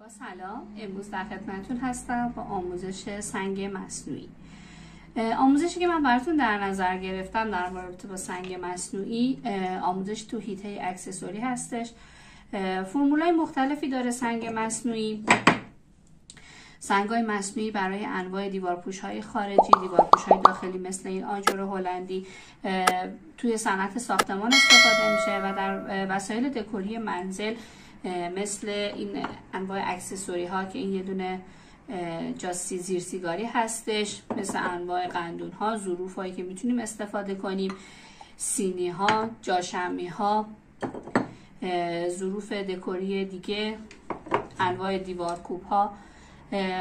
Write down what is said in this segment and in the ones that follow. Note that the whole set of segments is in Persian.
با سلام، امروز در خدمتتون هستم با آموزش سنگ مصنوعی. آموزشی که من براتون در نظر گرفتم در رابطه با سنگ مصنوعی، آموزش تو حیطه اکسسوری هستش. فرمولای مختلفی داره سنگ مصنوعی. سنگ‌های مصنوعی برای انواع دیوارپوش‌های خارجی، دیوارپوش‌های داخلی مثل این آجر هلندی توی صنعت ساختمان استفاده میشه و در وسایل دکوری منزل مثل این انواع اکسسوری ها که این یه دونه جاسی زیر سیگاری هستش، مثل انواع قندون ها، ظروف هایی که میتونیم استفاده کنیم، سینی ها، جاشمی ها، ظروف دکوری دیگه، انواع دیوارکوب ها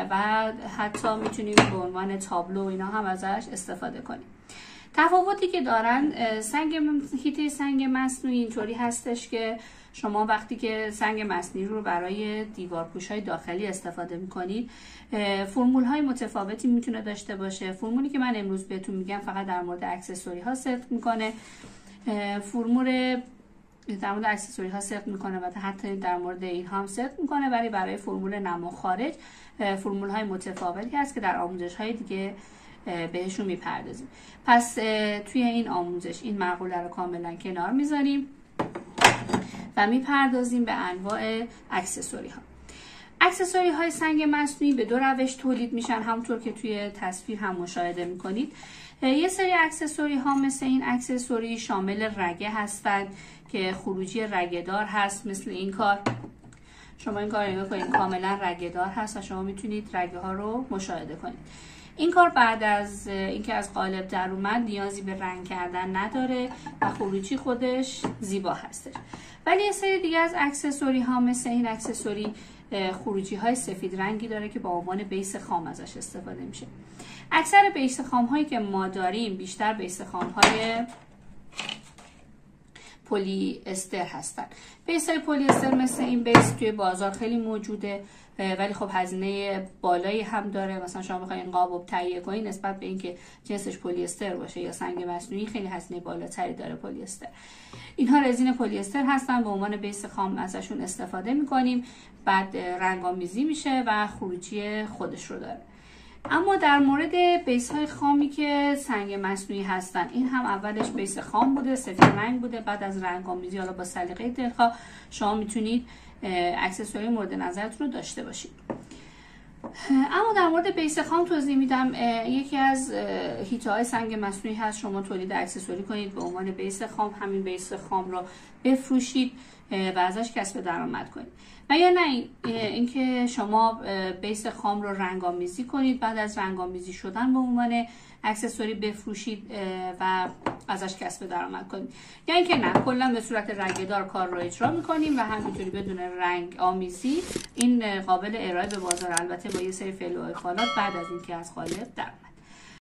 و حتی میتونیم به عنوان تابلو اینا هم ازش استفاده کنیم. تفاوتی که دارن حیطه سنگ مصنوعی اینطوری هستش که شما وقتی که سنگ مصنوعی رو برای دیوارپوش‌های داخلی استفاده می‌کنید، فرمول‌های متفاوتی میتونه داشته باشه. فرمولی که من امروز بهتون میگم فقط در مورد اکسسوری ها صدق میکنه. فرمول در مورد اکسسوری ها صدق میکنه و حتی در مورد این هم صدق میکنه، ولی برای فرمول نما خارج فرمول های متفاوتی هست که در آموزش های دیگه بهشون میپردازیم. پس توی این آموزش این مقوله رو کاملا کنار میذاریم و میپردازیم به انواع اکسسوری ها. اکسسوری های سنگ مصنوعی به دو روش تولید میشن، همونطور که توی تصویر هم مشاهده میکنید. یه سری اکسسوری ها مثل این اکسسوری شامل رگه هستند که خروجی رگه دار هست. مثل این کار شما این کار نگاه کنید، کاملا رگه دار هست و شما میتونید رگه ها رو مشاهده کنید. این کار بعد از اینکه از قالب در اومد نیازی به رنگ کردن نداره و خروجی خودش زیبا هستش. ولی یه سری دیگه از اکسسوری ها مثل این اکسسوری خروجی های سفید رنگی داره که با عنوان بیس خام ازش استفاده میشه. اکثر بیس خام هایی که ما داریم بیشتر بیس خام های پلی استر هستن. بیس های پلی استر مثل این بیس توی بازار خیلی موجوده، ولی خب هزینه بالایی هم داره. مثلا شما بخواید این قالب تهیه کنید نسبت به اینکه جنسش پلی استر باشه یا سنگ مصنوعی خیلی هزینه بالاتری داره پلی استر. اینها رزین پلی استر هستن، به عنوان بیس خام ازشون استفاده میکنیم، بعد رنگ‌آمیزی میشه و خروجی خودش رو داره. اما در مورد بیس های خامی که سنگ مصنوعی هستن، این هم اولش بیس خام بوده، سفید رنگ بوده، بعد از رنگ‌آمیزی حالا با سلیقه دلخواه شما میتونید اکسسوری مورد نظرتون رو داشته باشید. اما در مورد بیس خام توضیح میدم. یکی از حیطه های سنگ مصنوعی هست شما تولید اکسسوری کنید به عنوان بیس خام، همین بیس خام رو بفروشید و ازش کسب درآمد کنید. و یا نه اینکه شما بیس خام رو رنگ‌آمیزی کنید، بعد از رنگ‌آمیزی شدن به عنوان اکسسوری بفروشید و ازش کسب درآمد کنید. یا اینکه نه کلا به صورت رگه‌دار کار رو اجرا می‌کنیم و همینطوری بدون رنگ آمیزی این قابل ارائه به بازار، البته با یه سری فعل و اخالات بعد از اینکه از قالب در